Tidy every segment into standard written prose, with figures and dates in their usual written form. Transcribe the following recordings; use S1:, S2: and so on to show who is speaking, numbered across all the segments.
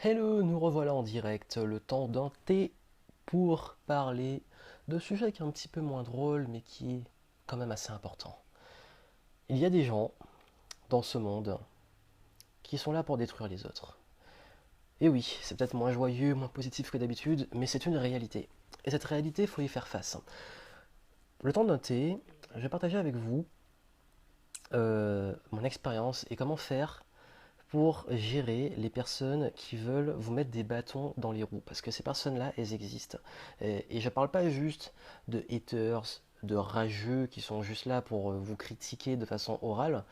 S1: Hello, nous revoilà en direct, le temps d'un thé pour parler de sujets qui est un petit peu moins drôle mais qui est quand même assez important. Il y a des gens dans ce monde qui sont là pour détruire les autres. Et oui, c'est peut-être moins joyeux, moins positif que d'habitude, mais c'est une réalité. Et cette réalité, il faut y faire face. Le temps d'un thé, je vais partager avec vous mon expérience et comment faire pour gérer les personnes qui veulent vous mettre des bâtons dans les roues. Parce que ces personnes-là, elles existent. Et je ne parle pas juste de haters, de rageux qui sont juste là pour vous critiquer de façon orale.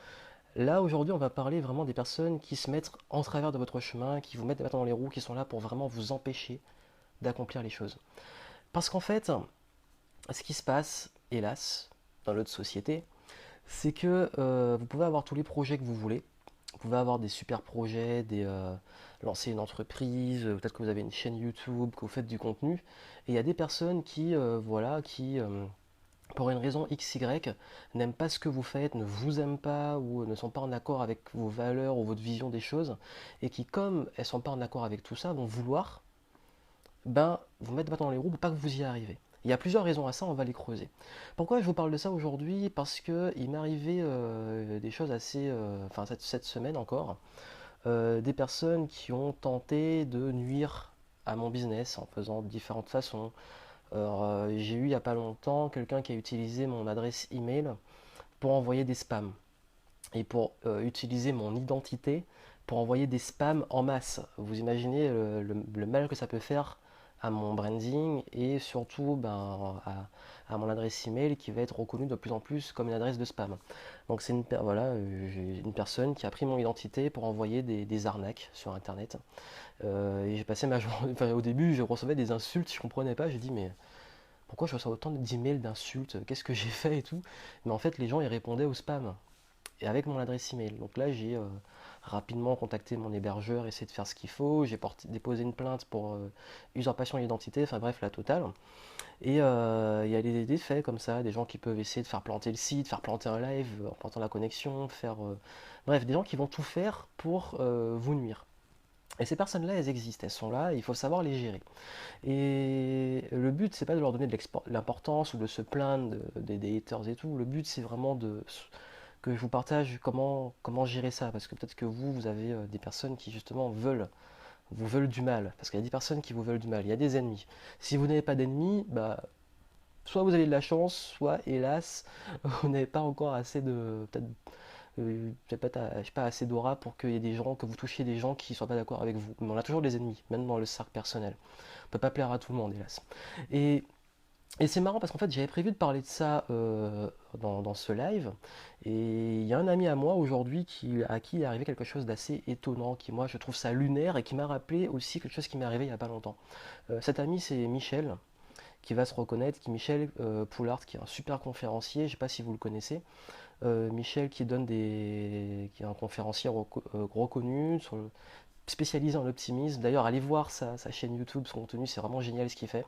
S1: Là, aujourd'hui, on va parler vraiment des personnes qui se mettent en travers de votre chemin, qui vous mettent des bâtons dans les roues, qui sont là pour vraiment vous empêcher d'accomplir les choses. Parce qu'en fait, ce qui se passe, hélas, dans notre société, c'est que vous pouvez avoir tous les projets que vous voulez, vous pouvez avoir des super projets, lancer une entreprise, peut-être que vous avez une chaîne YouTube, que vous faites du contenu, et il y a des personnes qui, pour une raison XY, n'aiment pas ce que vous faites, ne vous aiment pas ou ne sont pas en accord avec vos valeurs ou votre vision des choses, et qui, comme elles ne sont pas en accord avec tout ça, vont vouloir vous mettre dans les roues pour pas que vous y arrivez. Il y a plusieurs raisons à ça, on va les creuser. Pourquoi je vous parle de ça aujourd'hui? Parce que il m'est arrivé des choses assez, enfin cette semaine encore, des personnes qui ont tenté de nuire à mon business en faisant de différentes façons. Alors, j'ai eu il y a pas longtemps quelqu'un qui a utilisé mon adresse email pour envoyer des spams et pour utiliser mon identité pour envoyer des spams en masse. Vous imaginez le mal que ça peut faire à mon branding et surtout à mon adresse email qui va être reconnue de plus en plus comme une adresse de spam. Donc c'est j'ai une personne qui a pris mon identité pour envoyer des arnaques sur internet. Et j'ai passé ma journée, enfin, au début je recevais des insultes, je comprenais pas, j'ai dit mais pourquoi je reçois autant d'emails d'insultes, qu'est-ce que j'ai fait et tout. Mais en fait les gens ils répondaient au spam et avec mon adresse email. Donc là, j'ai rapidement contacté mon hébergeur, essayé de faire ce qu'il faut. J'ai déposé une plainte pour usurpation d'identité, enfin bref, la totale. Et il y a des faits comme ça, des gens qui peuvent essayer de faire planter le site, faire planter un live en plantant la connexion, bref, des gens qui vont tout faire pour vous nuire. Et ces personnes-là, elles existent, elles sont là, et il faut savoir les gérer. Et le but, c'est pas de leur donner de l'importance ou de se plaindre des haters et tout. Le but, c'est vraiment que je vous partage comment gérer ça. Parce que peut-être que vous avez des personnes qui justement vous veulent du mal. Parce qu'il y a des personnes qui vous veulent du mal. Il y a des ennemis. Si vous n'avez pas d'ennemis, soit vous avez de la chance, soit hélas, vous n'avez pas encore assez de. Je sais pas, assez d'aura pour qu'il y ait des gens, que vous touchiez des gens qui ne soient pas d'accord avec vous. Mais on a toujours des ennemis, même dans le cercle personnel. On ne peut pas plaire à tout le monde, hélas. Et et c'est marrant parce qu'en fait j'avais prévu de parler de ça dans ce live et il y a un ami à moi aujourd'hui à qui il est arrivé quelque chose d'assez étonnant qui moi je trouve ça lunaire et qui m'a rappelé aussi quelque chose qui m'est arrivé il n'y a pas longtemps. Cet ami c'est Michel qui va se reconnaître, Michel Poulard qui est un super conférencier, je ne sais pas si vous le connaissez. Michel qui est un conférencier reconnu spécialisé en optimisme. D'ailleurs, allez voir sa chaîne YouTube, son contenu, c'est vraiment génial ce qu'il fait.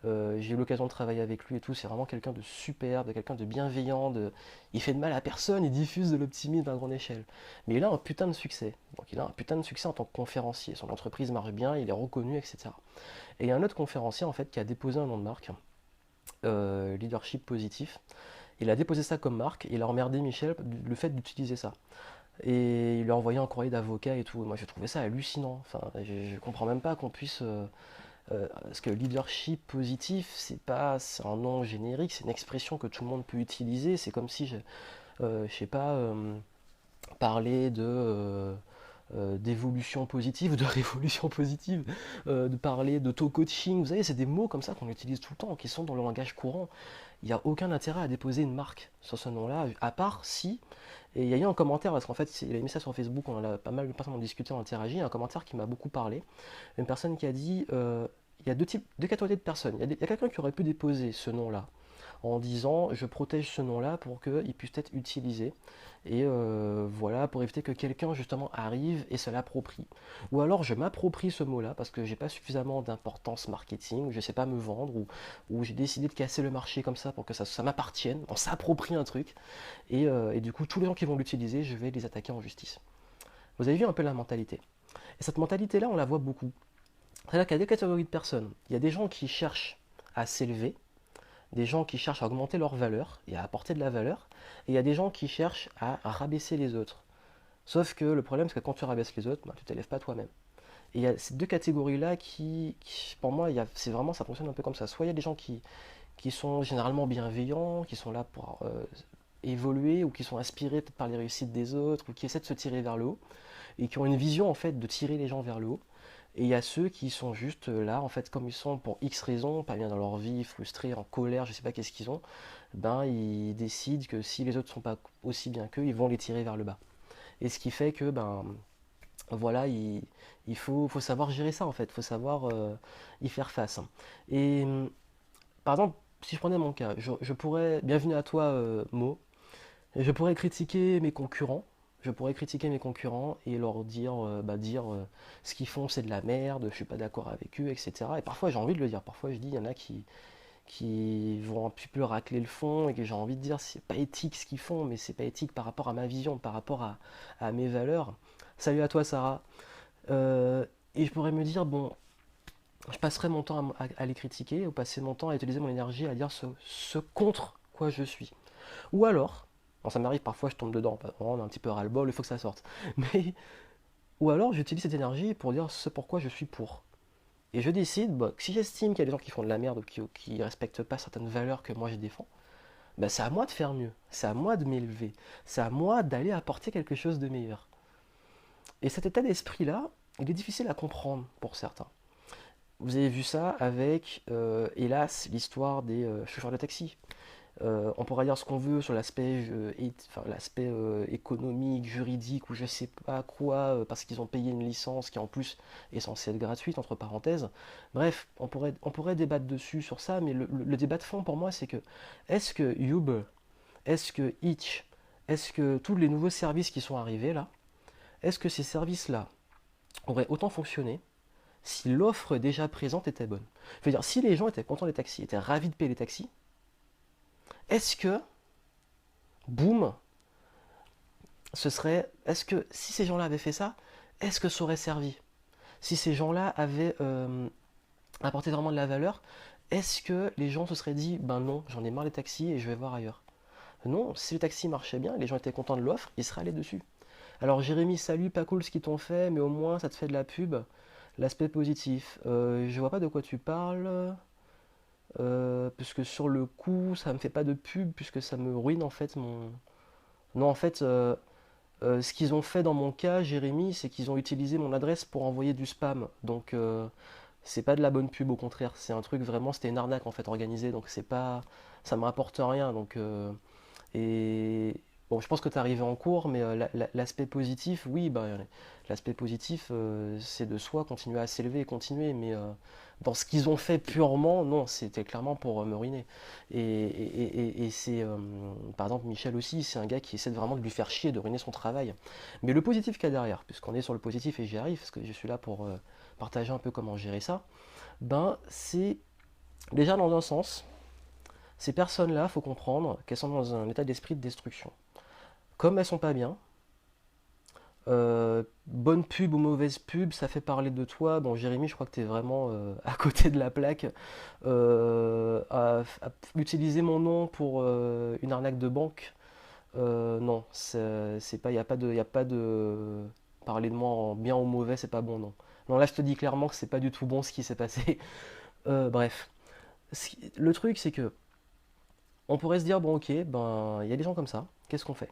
S1: J'ai eu l'occasion de travailler avec lui et tout, c'est vraiment quelqu'un de superbe, de quelqu'un de bienveillant, il fait de mal à personne, il diffuse de l'optimisme à grande échelle. Mais il a un putain de succès. Donc il a un putain de succès en tant que conférencier. Son entreprise marche bien, il est reconnu, etc. Et il y a un autre conférencier en fait qui a déposé un nom de marque, leadership positif. Il a déposé ça comme marque, il a emmerdé Michel le fait d'utiliser ça. Et il lui a envoyé un courrier d'avocat et tout. Moi j'ai trouvé ça hallucinant. Enfin, je comprends même pas qu'on puisse parce que leadership positif, c'est un nom générique, c'est une expression que tout le monde peut utiliser. C'est comme si, je sais pas, parler d'évolution positive ou de révolution positive, de parler d'auto-coaching. Vous savez, c'est des mots comme ça qu'on utilise tout le temps, qui sont dans le langage courant. Il n'y a aucun intérêt à déposer une marque sur ce nom-là, à part si. Et il y a eu un commentaire, parce qu'en fait, il a mis ça sur Facebook, on en a pas mal de personnes ont discuté, ont interagi. Un commentaire qui m'a beaucoup parlé. Une personne qui a dit il y a deux catégories de personnes. Il y a quelqu'un qui aurait pu déposer ce nom-là en disant je protège ce nom-là pour qu'il puisse être utilisé et voilà pour éviter que quelqu'un justement arrive et se l'approprie. Ou alors je m'approprie ce mot-là parce que j'ai pas suffisamment d'importance marketing, ou je sais pas me vendre ou j'ai décidé de casser le marché comme ça pour que ça m'appartienne. On s'approprie un truc et du coup tous les gens qui vont l'utiliser, je vais les attaquer en justice. Vous avez vu un peu la mentalité. Et cette mentalité-là, on la voit beaucoup. C'est-à-dire qu'il y a deux catégories de personnes. Il y a des gens qui cherchent à s'élever, des gens qui cherchent à augmenter leur valeur et à apporter de la valeur, et il y a des gens qui cherchent à rabaisser les autres. Sauf que le problème, c'est que quand tu rabaisses les autres, bah, tu t'élèves pas toi-même. Et il y a ces deux catégories-là pour moi, c'est vraiment, ça fonctionne un peu comme ça. Soit il y a des gens qui sont généralement bienveillants, qui sont là pour évoluer, ou qui sont inspirés peut-être par les réussites des autres, ou qui essaient de se tirer vers le haut, et qui ont une vision en fait de tirer les gens vers le haut. Et il y a ceux qui sont juste là, en fait, comme ils sont pour X raisons, pas bien dans leur vie, frustrés, en colère, je sais pas qu'est-ce qu'ils ont, ben ils décident que si les autres sont pas aussi bien qu'eux, ils vont les tirer vers le bas. Et ce qui fait que, ben voilà, faut savoir gérer ça en fait, il faut savoir y faire face. Et par exemple, si je prenais mon cas, je pourrais, bienvenue à toi Mo, je pourrais critiquer mes concurrents. Je pourrais critiquer mes concurrents et leur dire, ce qu'ils font c'est de la merde, je suis pas d'accord avec eux, etc. Et parfois j'ai envie de le dire. Parfois je dis, il y en a qui vont un petit peu racler le fond et que j'ai envie de dire, c'est pas éthique ce qu'ils font, mais c'est pas éthique par rapport à ma vision, par rapport à mes valeurs. Salut à toi Sarah. Euh, et je pourrais me dire, bon, je passerai mon temps à les critiquer, ou passer mon temps à utiliser mon énergie à dire ce contre quoi je suis. Ou alors, bon, ça m'arrive parfois, je tombe dedans, on a un petit peu ras-le-bol, il faut que ça sorte. Mais, ou alors j'utilise cette énergie pour dire ce pourquoi je suis pour. Et je décide, bah, que si j'estime qu'il y a des gens qui font de la merde ou qui ne respectent pas certaines valeurs que moi je défends, bah, c'est à moi de faire mieux, c'est à moi de m'élever, c'est à moi d'aller apporter quelque chose de meilleur. Et cet état d'esprit-là, il est difficile à comprendre pour certains. Vous avez vu ça avec, hélas, l'histoire des chauffeurs de taxi. On pourra dire ce qu'on veut sur l'aspect l'aspect économique, juridique ou je sais pas quoi, parce qu'ils ont payé une licence qui en plus est censée être gratuite, entre parenthèses. Bref, on pourrait débattre dessus sur ça, mais le débat de fond pour moi c'est que est-ce que Uber, est-ce que Hitch, est-ce que tous les nouveaux services qui sont arrivés là, est-ce que ces services-là auraient autant fonctionné si l'offre déjà présente était bonne? Je veux dire, si les gens étaient contents des taxis, étaient ravis de payer les taxis, est-ce que, boum, est-ce que si ces gens-là avaient fait ça, est-ce que ça aurait servi? Si ces gens-là avaient apporté vraiment de la valeur, est-ce que les gens se seraient dit, ben non, j'en ai marre des taxis et je vais voir ailleurs? Non, si le taxi marchait bien, les gens étaient contents de l'offre, ils seraient allés dessus. Alors Jérémy, salut, pas cool ce qu'ils t'ont fait, mais au moins ça te fait de la pub. L'aspect positif, je vois pas de quoi tu parles, puisque sur le coup, ça me fait pas de pub, puisque ça me ruine en fait mon... Non, en fait, ce qu'ils ont fait dans mon cas, Jérémy, c'est qu'ils ont utilisé mon adresse pour envoyer du spam. Donc, c'est pas de la bonne pub, au contraire. C'est un truc vraiment, c'était une arnaque en fait organisée. Donc, c'est pas, ça me rapporte rien. Donc, et bon, je pense que tu es arrivé en cours, mais l'aspect positif, oui, bah, l'aspect positif, c'est de soi continuer à s'élever et continuer. Mais dans ce qu'ils ont fait purement, non, c'était clairement pour me ruiner. Et c'est, par exemple, Michel aussi, c'est un gars qui essaie vraiment de lui faire chier, de ruiner son travail. Mais le positif qu'il y a derrière, puisqu'on est sur le positif et j'y arrive, parce que je suis là pour partager un peu comment gérer ça, ben, c'est déjà dans un sens. Ces personnes-là, faut comprendre qu'elles sont dans un état d'esprit de destruction. Comme elles sont pas bien, bonne pub ou mauvaise pub, ça fait parler de toi. Bon, Jérémy, je crois que tu es vraiment à côté de la plaque. À utiliser mon nom pour une arnaque de banque, non, c'est pas, y a pas de parler de moi en bien ou mauvais, c'est pas bon, non. Non, là, je te dis clairement que c'est pas du tout bon ce qui s'est passé. Bref, le truc, c'est que on pourrait se dire, bon, ok, ben, il y a des gens comme ça, qu'est-ce qu'on fait?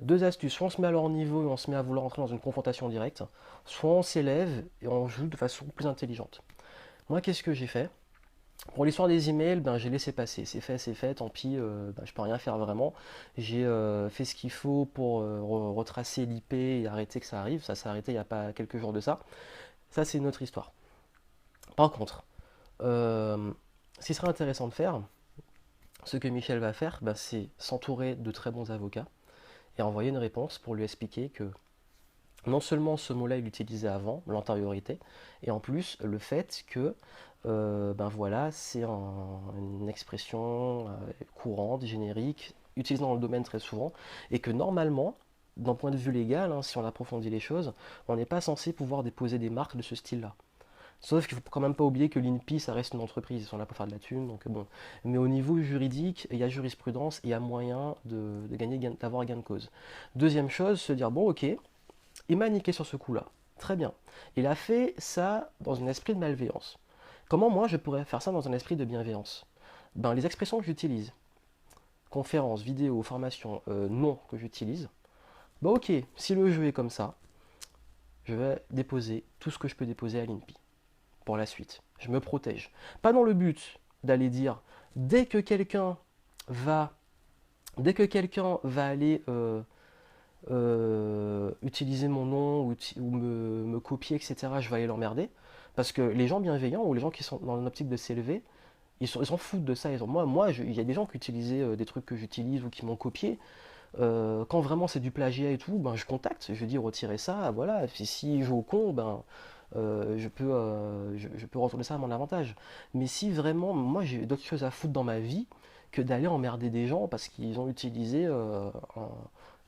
S1: Deux astuces, soit on se met à leur niveau et on se met à vouloir entrer dans une confrontation directe, soit on s'élève et on joue de façon plus intelligente. Moi, qu'est-ce que j'ai fait? Pour l'histoire des emails, ben, j'ai laissé passer, c'est fait, tant pis, ben, je peux rien faire vraiment. J'ai fait ce qu'il faut pour retracer l'IP et arrêter que ça arrive, ça s'est arrêté il n'y a pas quelques jours de ça. Ça, c'est une autre histoire. Par contre, euh, ce qui serait intéressant de faire, ce que Michel va faire, ben, c'est s'entourer de très bons avocats et envoyer une réponse pour lui expliquer que non seulement ce mot-là il l'utilisait avant, l'antériorité, et en plus le fait que ben voilà, c'est une expression courante, générique, utilisée dans le domaine très souvent, et que normalement, d'un point de vue légal, hein, si on approfondit les choses, on n'est pas censé pouvoir déposer des marques de ce style-là. Sauf qu'il faut quand même pas oublier que l'INPI, ça reste une entreprise, ils sont là pour faire de la thune, donc bon. Mais au niveau juridique, il y a jurisprudence, il y a moyen de gagner, d'avoir gain de cause. Deuxième chose, se dire, bon ok, il m'a niqué sur ce coup-là. Très bien. Il a fait ça dans un esprit de malveillance. Comment moi je pourrais faire ça dans un esprit de bienveillance? Ben, les expressions que j'utilise, conférences, vidéos, formations, noms que j'utilise, bah ok, si le jeu est comme ça, je vais déposer tout ce que je peux déposer à l'INPI pour la suite. Je me protège. Pas dans le but d'aller dire dès que quelqu'un va, dès que quelqu'un va aller utiliser mon nom ou me copier, etc., je vais aller l'emmerder. Parce que les gens bienveillants ou les gens qui sont dans l'optique de s'élever, ils s'en foutent de ça. Il y a des gens qui utilisaient des trucs que j'utilise ou qui m'ont copié. Quand vraiment c'est du plagiat et tout, ben, je contacte, je dis retirez ça, voilà. Si je joue au con, ben, je peux retourner ça à mon avantage. Mais si vraiment, moi j'ai d'autres choses à foutre dans ma vie que d'aller emmerder des gens parce qu'ils ont utilisé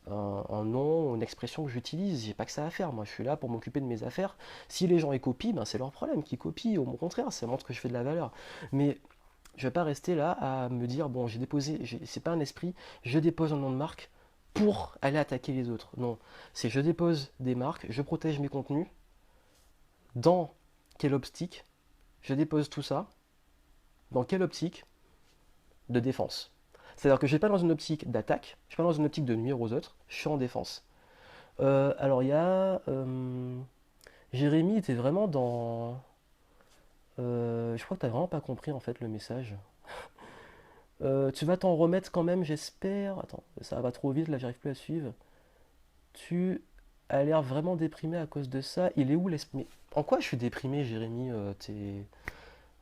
S1: un nom ou une expression que j'utilise, j'ai pas que ça à faire. Moi je suis là pour m'occuper de mes affaires. Si les gens y copient, ben, c'est leur problème qu'ils copient, au contraire, ça montre que je fais de la valeur. Mais je vais pas rester là à me dire, bon, j'ai déposé, c'est pas un esprit, je dépose un nom de marque pour aller attaquer les autres. Non, c'est je dépose des marques, je protège mes contenus. Dans quelle optique je dépose tout ça? Dans quelle optique de défense? C'est-à-dire que je ne suis pas dans une optique d'attaque, je ne suis pas dans une optique de nuire aux autres, je suis en défense. Alors il y a... Jérémy était vraiment dans... je crois que tu n'as vraiment pas compris en fait le message. Tu vas t'en remettre quand même, j'espère. Attends, ça va trop vite, là j'arrive plus à suivre. Tu as l'air vraiment déprimé à cause de ça. Il est où l'esprit? Mais en quoi je suis déprimé, Jérémy?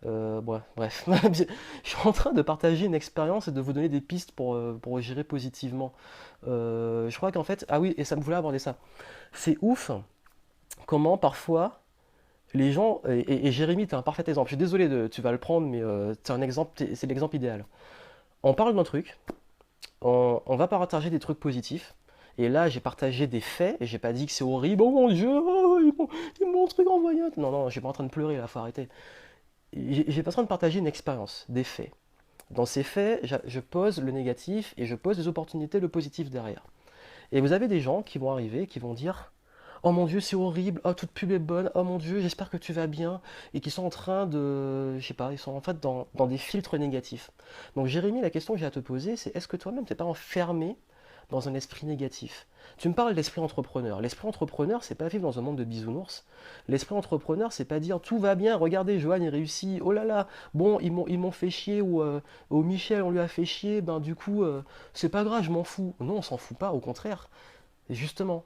S1: Ouais, bref. Je suis en train de partager une expérience et de vous donner des pistes pour gérer positivement. Je crois qu'en fait, ah oui, et ça me voulait aborder ça. C'est ouf comment parfois les gens, et Jérémy, t'es un parfait exemple. Je suis désolé, tu vas le prendre, mais c'est un exemple, c'est l'exemple idéal. On parle d'un truc, on va partager des trucs positifs. Et là, j'ai partagé des faits, et j'ai pas dit que c'est horrible. Oh mon dieu, oh, ils m'ont un truc envoyé. Non, non, je suis pas en train de pleurer là, faut arrêter. J'ai pas en train de partager une expérience, des faits. Dans ces faits, je pose le négatif et je pose les opportunités, le positif derrière. Et vous avez des gens qui vont arriver, qui vont dire oh mon dieu, c'est horrible, oh toute pub est bonne, oh mon dieu, j'espère que tu vas bien, et qui sont en train de, je sais pas, ils sont en fait dans des filtres négatifs. Donc Jérémy, la question que j'ai à te poser, c'est est-ce que toi-même t'es pas enfermé dans un esprit négatif? Tu me parles d'esprit entrepreneur. L'esprit entrepreneur, c'est pas vivre dans un monde de bisounours. L'esprit entrepreneur, c'est pas dire tout va bien, regardez, Johan il réussit, oh là là, bon, ils m'ont fait chier, ou Michel, on lui a fait chier, ben du coup, c'est pas grave, je m'en fous. Non, on s'en fout pas, au contraire. Et justement,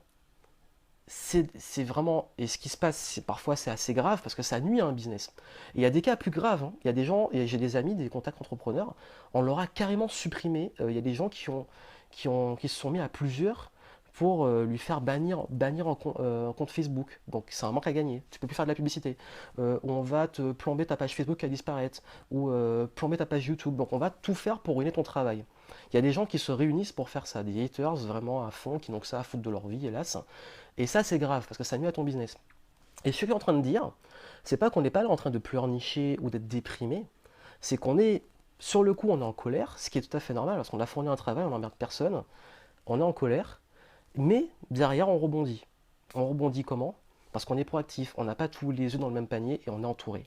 S1: c'est vraiment. Et ce qui se passe, parfois c'est assez grave parce que ça nuit à un business. Et il y a des cas plus graves, hein. Il y a des gens, et j'ai des amis, des contacts entrepreneurs, on leur a carrément supprimé. Il y a des gens qui se sont mis à plusieurs pour lui faire bannir un compte Facebook. Donc c'est un manque à gagner. Tu peux plus faire de la publicité. Ou on va te plomber ta page Facebook qui va disparaître. Ou plomber ta page YouTube. Donc on va tout faire pour ruiner ton travail. Il y a des gens qui se réunissent pour faire ça, des haters vraiment à fond, qui n'ont que ça à foutre de leur vie, hélas. Et ça, c'est grave, parce que ça nuit à ton business. Et ce que je suis en train de dire, c'est pas qu'on n'est pas là en train de pleurnicher ou d'être déprimé, c'est qu'on est, sur le coup, on est en colère, ce qui est tout à fait normal, parce qu'on a fourni un travail, on n'emmerde personne, on est en colère, mais derrière, on rebondit. On rebondit comment? Parce qu'on est proactif, on n'a pas tous les œufs dans le même panier et on est entouré.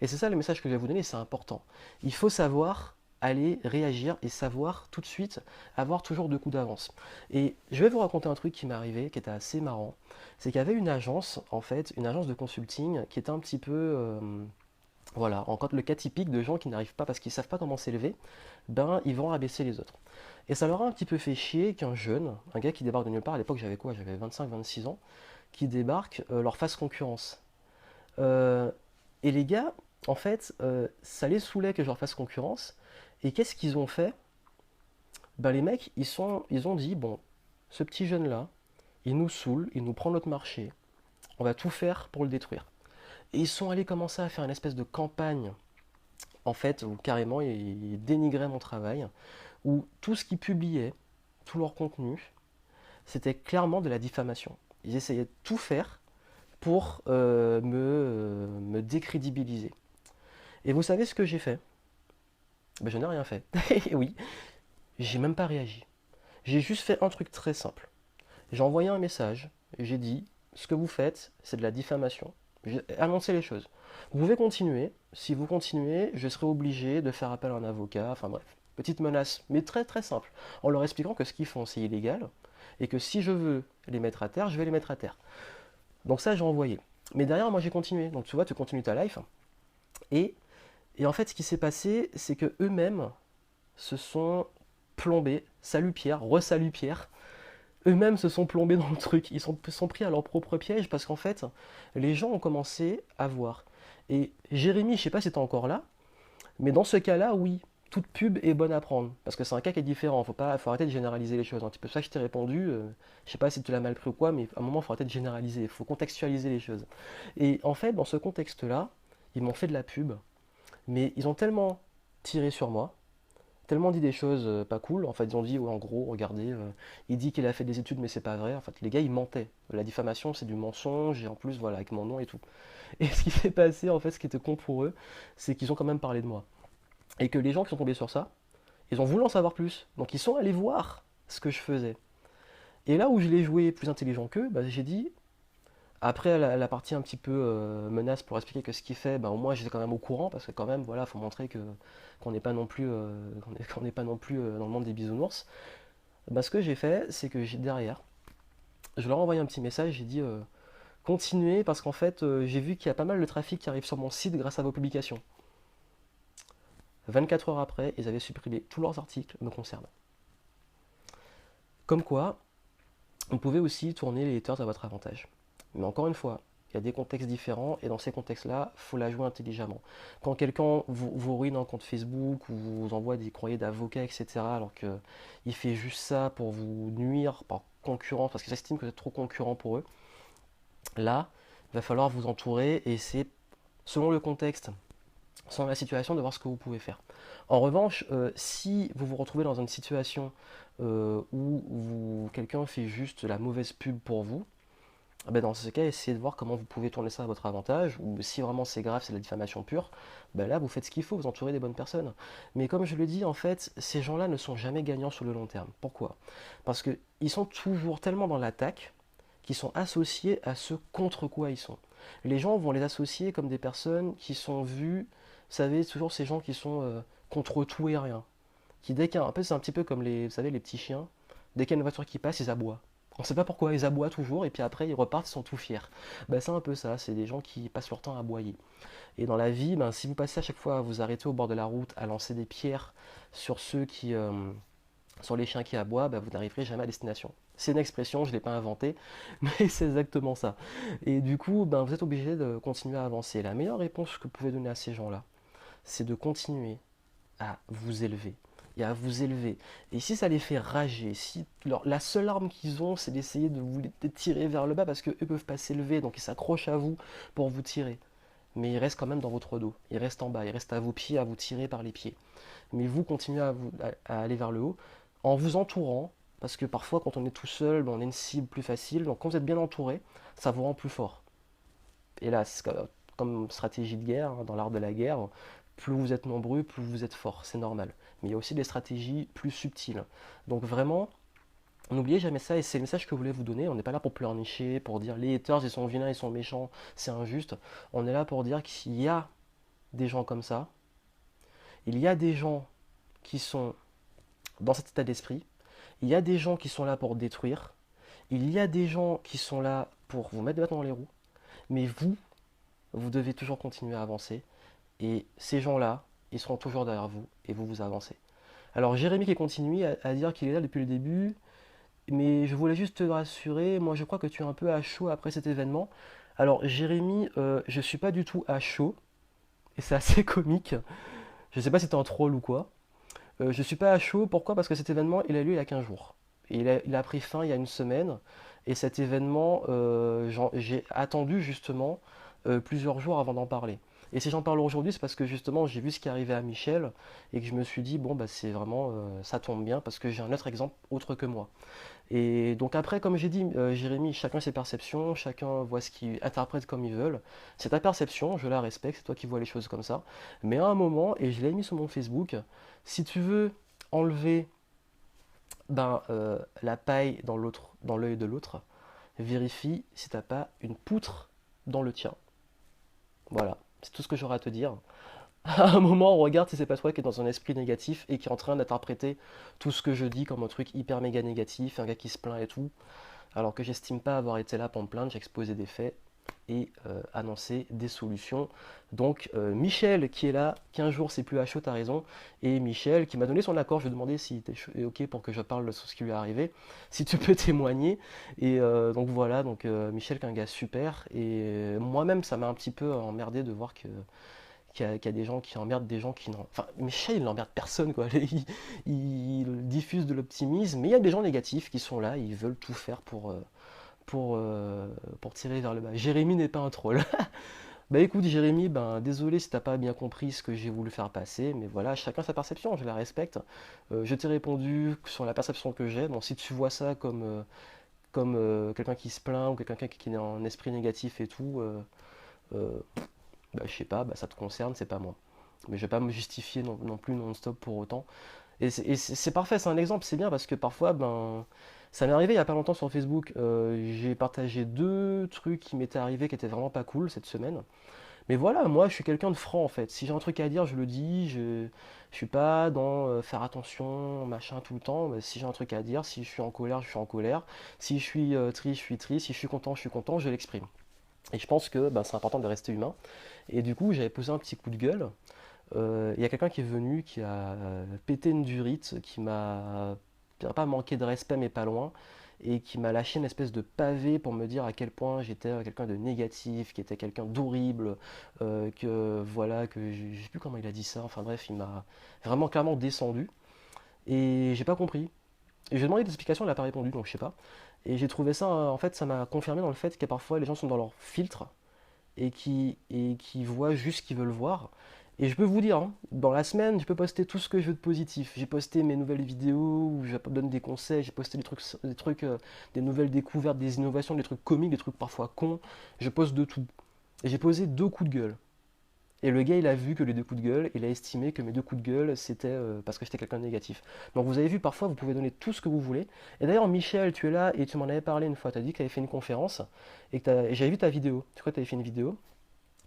S1: Et c'est ça le message que je vais vous donner, c'est important. Il faut savoir aller réagir et savoir tout de suite avoir toujours deux coups d'avance. Et je vais vous raconter un truc qui m'est arrivé, qui était assez marrant. C'est qu'il y avait une agence, en fait, une agence de consulting qui était un petit peu, voilà, encore le cas typique de gens qui n'arrivent pas parce qu'ils ne savent pas comment s'élever, ben ils vont rabaisser les autres. Et ça leur a un petit peu fait chier qu'un jeune, un gars qui débarque de nulle part, à l'époque j'avais quoi? J'avais 25-26 ans, qui débarque, leur fasse concurrence. Euh, et les gars, en fait, ça les saoulait que je leur fasse concurrence. Et qu'est-ce qu'ils ont fait? Ben, les mecs, ils ont dit, bon, ce petit jeune-là, il nous saoule, il nous prend notre marché, on va tout faire pour le détruire. Et ils sont allés commencer à faire une espèce de campagne, en fait, où carrément ils dénigraient mon travail, où tout ce qu'ils publiaient, tout leur contenu, c'était clairement de la diffamation. Ils essayaient de tout faire pour me décrédibiliser. Et vous savez ce que j'ai fait? Ben, je n'ai rien fait. Et oui, j'ai même pas réagi. J'ai juste fait un truc très simple. J'ai envoyé un message, et j'ai dit, ce que vous faites, c'est de la diffamation. J'ai annoncé les choses. Vous pouvez continuer. Si vous continuez, je serai obligé de faire appel à un avocat. Enfin bref, petite menace, mais très très simple. En leur expliquant que ce qu'ils font, c'est illégal, et que si je veux les mettre à terre, je vais les mettre à terre. Donc ça, j'ai envoyé. Mais derrière, moi, j'ai continué. Donc tu vois, tu continues ta life. Et, et en fait, ce qui s'est passé, c'est que eux-mêmes se sont plombés. Salut Pierre, re-salut Pierre. Eux-mêmes se sont plombés dans le truc. Ils sont pris à leur propre piège parce qu'en fait, les gens ont commencé à voir. Et Jérémy, je sais pas si t'es encore là, mais dans ce cas-là, oui, toute pub est bonne à prendre. Parce que c'est un cas qui est différent. Faut arrêter de généraliser les choses. Un petit peu ça que je t'ai répondu. Je sais pas si tu l'as mal pris ou quoi, mais à un moment, il faut arrêter de généraliser. Il faut contextualiser les choses. Et en fait, dans ce contexte-là, ils m'ont fait de la pub, mais ils ont tellement tiré sur moi, tellement dit des choses pas cool. En fait, ils ont dit, ouais, en gros, regardez, il dit qu'il a fait des études, mais c'est pas vrai. En fait, les gars, ils mentaient. La diffamation, c'est du mensonge, et en plus, voilà, avec mon nom et tout. Et ce qui s'est passé, en fait, ce qui était con pour eux, c'est qu'ils ont quand même parlé de moi. Et que les gens qui sont tombés sur ça, ils ont voulu en savoir plus. Donc, ils sont allés voir ce que je faisais. Et là où je l'ai joué plus intelligent qu'eux, bah, j'ai dit, après la partie un petit peu menace pour expliquer que ce qu'il fait, bah, au moins j'étais quand même au courant, parce que quand même, voilà, faut montrer que qu'on n'est pas non plus, qu'on n'est pas non plus dans le monde des bisounours. Bah, ce que j'ai fait, c'est que derrière, je leur ai envoyé un petit message, j'ai dit continuez, parce qu'en fait, j'ai vu qu'il y a pas mal de trafic qui arrive sur mon site grâce à vos publications. 24 heures après, ils avaient supprimé tous leurs articles me concernant. Comme quoi, vous pouvez aussi tourner les haters à votre avantage. Mais encore une fois, il y a des contextes différents et dans ces contextes-là, il faut la jouer intelligemment. Quand quelqu'un vous ruine un compte Facebook ou vous envoie des courriers d'avocats, etc., alors qu'il fait juste ça pour vous nuire par concurrence, parce qu'ils estiment que vous êtes trop concurrent pour eux, là, il va falloir vous entourer et essayer, selon le contexte, selon la situation, de voir ce que vous pouvez faire. En revanche, si vous vous retrouvez dans une situation où quelqu'un fait juste la mauvaise pub pour vous, ah ben dans ce cas, essayez de voir comment vous pouvez tourner ça à votre avantage, ou si vraiment c'est grave, c'est de la diffamation pure, ben là vous faites ce qu'il faut, vous entourez des bonnes personnes. Mais comme je le dis, en fait, ces gens-là ne sont jamais gagnants sur le long terme. Pourquoi? Parce qu'ils sont toujours tellement dans l'attaque qu'ils sont associés à ce contre quoi ils sont. Les gens vont les associer comme des personnes qui sont vues, vous savez, toujours ces gens qui sont contre tout et rien. Qui dès qu'un, un peu, c'est un petit peu comme les, vous savez, les petits chiens, dès qu'il y a une voiture qui passe, ils aboient. On ne sait pas pourquoi ils aboient toujours et puis après ils repartent, ils sont tout fiers. Ben, c'est un peu ça, c'est des gens qui passent leur temps à aboyer. Et dans la vie, ben, si vous passez à chaque fois à vous arrêter au bord de la route, à lancer des pierres sur ceux qui, sur les chiens qui aboient, ben, vous n'arriverez jamais à destination. C'est une expression, je ne l'ai pas inventée, mais c'est exactement ça. Et du coup, ben, vous êtes obligé de continuer à avancer. La meilleure réponse que vous pouvez donner à ces gens-là, c'est de continuer à vous élever et à vous élever. Et si ça les fait rager, si la seule arme qu'ils ont, c'est d'essayer de vous tirer vers le bas parce qu'eux ne peuvent pas s'élever, donc ils s'accrochent à vous pour vous tirer. Mais ils restent quand même dans votre dos, ils restent en bas, ils restent à vos pieds, à vous tirer par les pieds. Mais vous continuez à aller vers le haut en vous entourant, parce que parfois quand on est tout seul, on est une cible plus facile, donc quand vous êtes bien entouré, ça vous rend plus fort. Et là, c'est comme stratégie de guerre, hein, dans l'art de la guerre, plus vous êtes nombreux, plus vous êtes fort, c'est normal. Mais il y a aussi des stratégies plus subtiles. Donc vraiment, n'oubliez jamais ça, et c'est le message que je voulais vous donner. On n'est pas là pour pleurnicher, pour dire les haters, ils sont vilains, ils sont méchants, c'est injuste. On est là pour dire qu'il y a des gens comme ça. Il y a des gens qui sont dans cet état d'esprit. Il y a des gens qui sont là pour détruire. Il y a des gens qui sont là pour vous mettre des bâtons dans les roues. Mais vous devez toujours continuer à avancer. Et ces gens-là, ils seront toujours derrière vous et vous avancez. Alors Jérémy qui continue à dire qu'il est là depuis le début, mais je voulais juste te rassurer, moi je crois que tu es un peu à chaud après cet événement. Alors Jérémy, je suis pas du tout à chaud, et c'est assez comique. Je sais pas si t'es un troll ou quoi. Je suis pas à chaud, pourquoi? Parce que cet événement, il a lieu il y a 15 jours. Et il a pris fin il y a une semaine. Et cet événement, j'ai attendu justement plusieurs jours avant d'en parler. Et si j'en parle aujourd'hui, c'est parce que justement j'ai vu ce qui est arrivé à Michel et que je me suis dit, bon, bah c'est vraiment, ça tombe bien parce que j'ai un autre exemple autre que moi. Et donc après, comme j'ai dit, Jérémy, chacun ses perceptions, chacun voit ce qu'il interprète comme il veut. C'est ta perception, je la respecte, c'est toi qui vois les choses comme ça. Mais à un moment, et je l'ai mis sur mon Facebook, si tu veux enlever la paille dans l'autre, dans l'œil de l'autre, vérifie si t'as pas une poutre dans le tien. Voilà, c'est tout ce que j'aurai à te dire. À un moment, on regarde si c'est pas toi qui est dans un esprit négatif et qui est en train d'interpréter tout ce que je dis comme un truc hyper méga négatif, un gars qui se plaint et tout, alors que j'estime pas avoir été là pour me plaindre, j'ai exposé des faits et annoncer des solutions. Donc Michel qui est là, 15 jours c'est plus à chaud, t'as raison, et Michel qui m'a donné son accord, je lui ai demandé s'il était ok pour que je parle de ce qui lui est arrivé, si tu peux témoigner, et donc voilà, donc Michel qui est un gars super, et moi-même ça m'a un petit peu emmerdé de voir que qu'il y a des gens qui emmerdent des gens qui n'en... Enfin, Michel, il n'emmerde personne, quoi. Il diffuse de l'optimisme, mais il y a des gens négatifs qui sont là, ils veulent tout faire pour tirer vers le bas. Jérémy n'est pas un troll. Bah écoute Jérémy, ben désolé si t'as pas bien compris ce que j'ai voulu faire passer, mais voilà, chacun sa perception, je la respecte. Je t'ai répondu sur la perception que j'ai, donc si tu vois ça comme quelqu'un qui se plaint ou quelqu'un qui est en esprit négatif et tout, euh, bah, je sais pas, bah, ça te concerne, c'est pas moi. Mais je vais pas me justifier non plus non-stop pour autant. Et c'est parfait, c'est un exemple, c'est bien parce que parfois, ben, ça m'est arrivé il y a pas longtemps sur Facebook. J'ai partagé deux trucs qui m'étaient arrivés qui étaient vraiment pas cool cette semaine. Mais voilà, moi je suis quelqu'un de franc en fait. Si j'ai un truc à dire, je le dis. Je suis pas dans faire attention, machin tout le temps. Mais si j'ai un truc à dire, si je suis en colère, je suis en colère. Si je suis triste, je suis triste. Si je suis content, je l'exprime. Et je pense que ben, c'est important de rester humain. Et du coup, j'avais posé un petit coup de gueule. Il y a quelqu'un qui est venu, qui a pété une durite, qui m'a pas manqué de respect, mais pas loin, et qui m'a lâché une espèce de pavé pour me dire à quel point j'étais quelqu'un de négatif, qui était quelqu'un d'horrible, que voilà, que je sais plus comment il a dit ça, enfin bref, il m'a vraiment clairement descendu, et j'ai pas compris. Et j'ai demandé des explications, il n'a pas répondu, donc je sais pas. Et j'ai trouvé ça, en fait, ça m'a confirmé dans le fait que parfois les gens sont dans leur filtre et qui voient juste ce qu'ils veulent voir. Et je peux vous dire, hein, dans la semaine, je peux poster tout ce que je veux de positif. J'ai posté mes nouvelles vidéos où je donne des conseils, j'ai posté des nouvelles découvertes, des innovations, des trucs comiques, des trucs parfois cons. Je poste de tout. Et j'ai posé deux coups de gueule. Et le gars, il a vu que les deux coups de gueule, il a estimé que mes deux coups de gueule, c'était parce que j'étais quelqu'un de négatif. Donc vous avez vu, parfois, vous pouvez donner tout ce que vous voulez. Et d'ailleurs, Michel, tu es là et tu m'en avais parlé une fois. Tu as dit que tu avais fait une conférence et j'avais vu ta vidéo. Tu crois que tu avais fait une vidéo?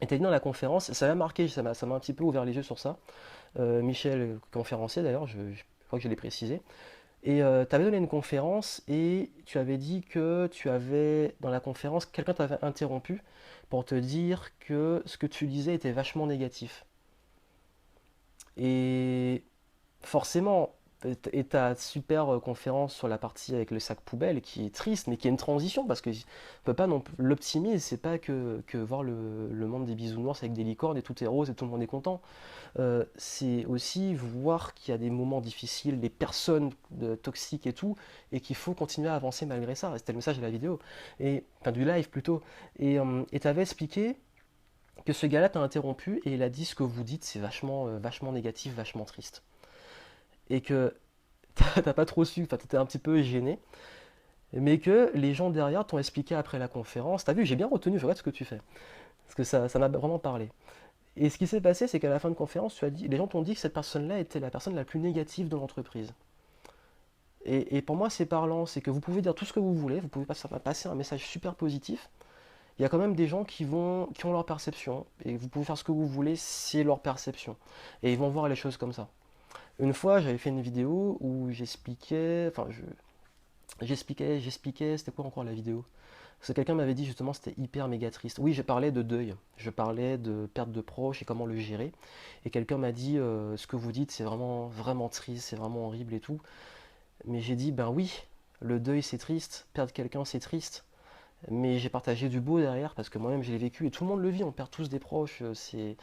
S1: Et tu as dit dans la conférence, ça m'a marqué, ça m'a un petit peu ouvert les yeux sur ça. Michel, conférencier d'ailleurs, je crois que je l'ai précisé. Et tu avais donné une conférence et tu avais dit que tu avais, dans la conférence, quelqu'un t'avait interrompu pour te dire que ce que tu disais était vachement négatif. Et forcément, et ta super conférence sur la partie avec le sac poubelle qui est triste, mais qui est une transition parce que peut pas non plus l'optimisme, c'est pas que voir le monde des bisounours avec des licornes et tout est rose et tout le monde est content. C'est aussi voir qu'il y a des moments difficiles, des personnes toxiques et tout, et qu'il faut continuer à avancer malgré ça. C'était le message de la vidéo, et enfin du live plutôt. Et t'avais expliqué que ce gars-là t'a interrompu et il a dit ce que vous dites, c'est vachement négatif, vachement triste. Et que t'as pas trop su, enfin t'étais un petit peu gêné, mais que les gens derrière t'ont expliqué après la conférence. T'as vu, j'ai bien retenu, je regarde ce que tu fais, parce que ça m'a vraiment parlé. Et ce qui s'est passé, c'est qu'à la fin de conférence, tu as dit, les gens t'ont dit que cette personne-là était la personne la plus négative de l'entreprise. Et pour moi, c'est parlant, c'est que vous pouvez dire tout ce que vous voulez, vous pouvez passer un message super positif. Il y a quand même des gens qui ont leur perception, et vous pouvez faire ce que vous voulez, c'est leur perception. Et ils vont voir les choses comme ça. Une fois, j'avais fait une vidéo où j'expliquais, enfin, j'expliquais, c'était quoi encore la vidéo? Parce que quelqu'un m'avait dit justement c'était hyper méga triste. Oui, je parlais de deuil, je parlais de perte de proches et comment le gérer. Et quelqu'un m'a dit ce que vous dites c'est vraiment triste, c'est vraiment horrible et tout. Mais j'ai dit ben oui, le deuil c'est triste, perdre quelqu'un c'est triste. Mais j'ai partagé du beau derrière parce que moi-même je l'ai vécu et tout le monde le vit, on perd tous des proches, c'est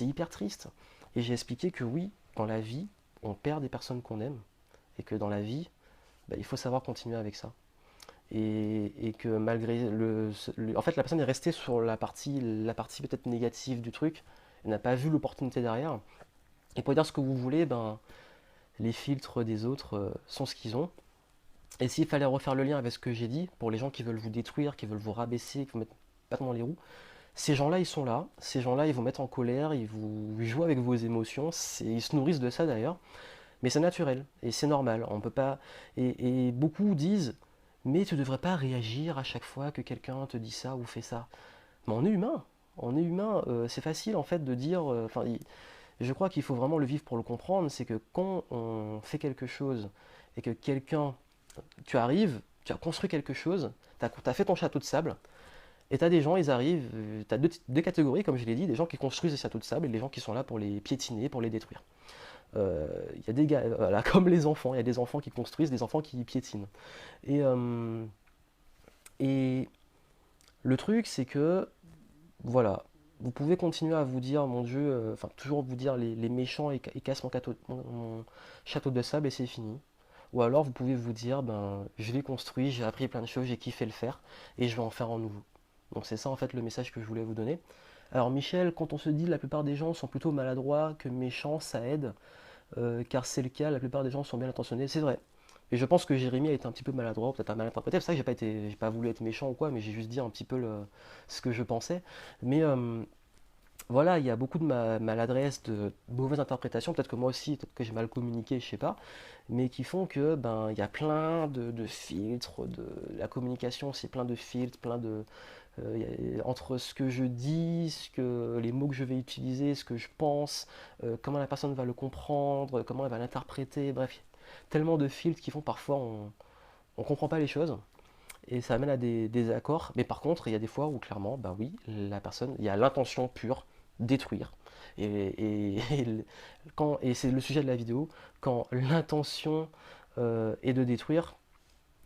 S1: hyper triste. Et j'ai expliqué que oui, dans la vie, on perd des personnes qu'on aime et que dans la vie, ben, il faut savoir continuer avec ça et que malgré en fait la personne est restée sur la partie peut-être négative du truc elle n'a pas vu l'opportunité derrière. Et pour dire ce que vous voulez, ben, les filtres des autres sont ce qu'ils ont. Et s'il fallait refaire le lien avec ce que j'ai dit, pour les gens qui veulent vous détruire, qui veulent vous rabaisser, qui vous mettent pas dans les roues, ces gens-là, ils sont là. Ces gens-là, ils vous mettent en colère, ils jouent avec vos émotions. Ils se nourrissent de ça d'ailleurs. Mais c'est naturel et c'est normal. On peut pas. Et beaucoup disent, mais tu devrais pas réagir à chaque fois que quelqu'un te dit ça ou fait ça. Mais on est humain. On est humain. C'est facile en fait de dire. Enfin, je crois qu'il faut vraiment le vivre pour le comprendre. C'est que quand on fait quelque chose et que quelqu'un, tu arrives, tu as construit quelque chose, tu as fait ton château de sable. Et tu as des gens, ils arrivent, tu as deux catégories, comme je l'ai dit, des gens qui construisent des châteaux de sable et des gens qui sont là pour les piétiner, pour les détruire. Il y a des gars, voilà, comme les enfants, il y a des enfants qui construisent, des enfants qui piétinent. Et, euh, et le truc, c'est que, voilà, vous pouvez continuer à vous dire, mon Dieu, enfin, toujours vous dire, les méchants, ils cassent mon château de sable et c'est fini. Ou alors, vous pouvez vous dire, ben, je l'ai construit, j'ai appris plein de choses, j'ai kiffé le faire, et je vais en faire un nouveau. Donc c'est ça, en fait, le message que je voulais vous donner. Alors, Michel, quand on se dit la plupart des gens sont plutôt maladroits que méchants, ça aide. Car c'est le cas, la plupart des gens sont bien intentionnés, c'est vrai. Et je pense que Jérémy a été un petit peu maladroit, peut-être un mal interprété, c'est pour ça que j'ai pas voulu être méchant ou quoi, mais j'ai juste dit un petit peu ce que je pensais. Mais voilà, il y a beaucoup de maladresse, de mauvaises interprétations, peut-être que moi aussi, peut-être que j'ai mal communiqué, je sais pas, mais qui font que ben il y a plein de filtres, la communication, c'est plein de filtres, plein de entre ce que je dis, les mots que je vais utiliser, ce que je pense, comment la personne va le comprendre, comment elle va l'interpréter, bref, tellement de filtres qui font parfois on comprend pas les choses et ça amène à des désaccords. Mais par contre, il y a des fois où clairement, bah oui, la personne, il y a l'intention pure, détruire. Et c'est le sujet de la vidéo, quand l'intention est de détruire,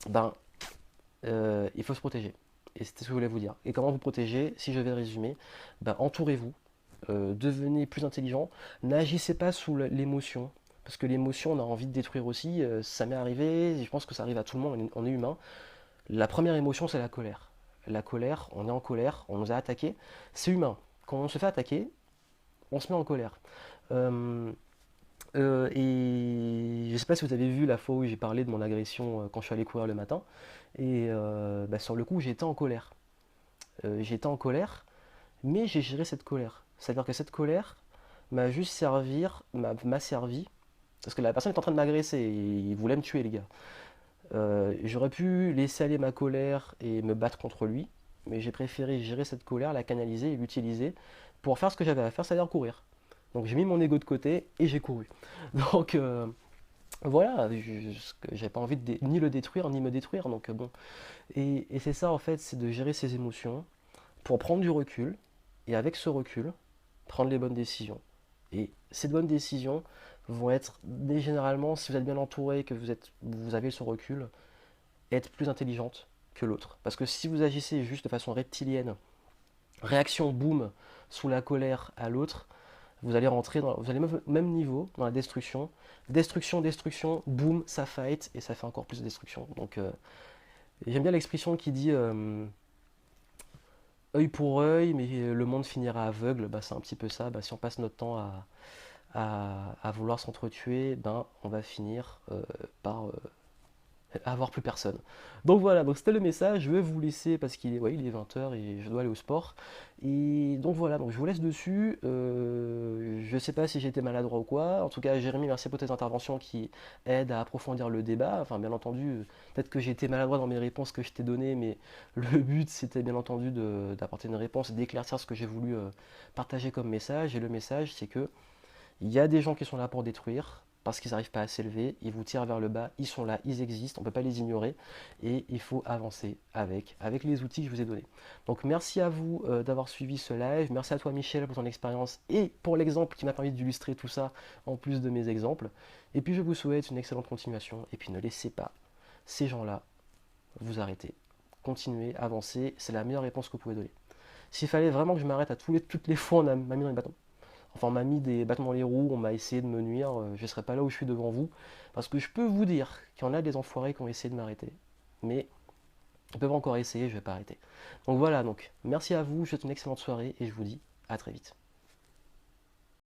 S1: ben il faut se protéger. Et c'était ce que je voulais vous dire. Et comment vous protéger? Si je vais résumer, ben, entourez-vous, devenez plus intelligent, n'agissez pas sous l'émotion. Parce que l'émotion, on a envie de détruire aussi. Ça m'est arrivé, je pense que ça arrive à tout le monde, on est humain. La première émotion, c'est la colère. La colère, on est en colère, on nous a attaqué. C'est humain. Quand on se fait attaquer, on se met en colère. Euh, et je ne sais pas si vous avez vu la fois où j'ai parlé de mon agression quand je suis allé courir le matin. Et bah, sur le coup, j'étais en colère. J'étais en colère, mais j'ai géré cette colère. C'est-à-dire que cette colère m'a servi, parce que la personne est en train de m'agresser, et il voulait me tuer, les gars. J'aurais pu laisser aller ma colère et me battre contre lui, mais j'ai préféré gérer cette colère, la canaliser et l'utiliser pour faire ce que j'avais à faire, c'est-à-dire courir. Donc j'ai mis mon ego de côté et j'ai couru. Donc voilà, j'ai pas envie de ni le détruire ni me détruire. Donc bon, et c'est ça en fait, c'est de gérer ses émotions pour prendre du recul et avec ce recul, prendre les bonnes décisions. Et ces bonnes décisions vont être généralement, si vous êtes bien entouré, que vous avez ce recul, être plus intelligente que l'autre. Parce que si vous agissez juste de façon reptilienne, réaction boum sous la colère à l'autre, vous allez au même niveau dans la destruction. Destruction, destruction, boum, ça fight et ça fait encore plus de destruction. Donc j'aime bien l'expression qui dit œil pour œil, mais le monde finira aveugle. Bah, c'est un petit peu ça. Bah, si on passe notre temps à vouloir s'entretuer, ben, on va finir par avoir plus personne. Donc voilà, donc c'était le message. Je vais vous laisser parce qu'il est, ouais, il est 20 h et je dois aller au sport. Et donc voilà, donc je vous laisse dessus. Je sais pas si j'ai été maladroit ou quoi. En tout cas, Jérémy, merci pour tes interventions qui aident à approfondir le débat. Enfin, bien entendu, peut-être que j'ai été maladroit dans mes réponses que je t'ai données, mais le but c'était bien entendu d'apporter une réponse et d'éclaircir ce que j'ai voulu partager comme message. Et le message, c'est que il y a des gens qui sont là pour détruire parce qu'ils n'arrivent pas à s'élever, ils vous tirent vers le bas, ils sont là, ils existent, on ne peut pas les ignorer et il faut avancer avec les outils que je vous ai donnés. Donc merci à vous d'avoir suivi ce live, merci à toi Michel pour ton expérience et pour l'exemple qui m'a permis d'illustrer tout ça en plus de mes exemples. Et puis je vous souhaite une excellente continuation et puis ne laissez pas ces gens-là vous arrêter. Continuez, avancez, c'est la meilleure réponse que vous pouvez donner. S'il fallait vraiment que je m'arrête à toutes les fois on m'a mis dans les bâtons, enfin, on m'a mis des bâtons dans les roues, on m'a essayé de me nuire, je ne serais pas là où je suis devant vous. Parce que je peux vous dire qu'il y en a des enfoirés qui ont essayé de m'arrêter. Mais ils peuvent encore essayer, je ne vais pas arrêter. Donc voilà, donc merci à vous, je vous souhaite une excellente soirée et je vous dis à très vite.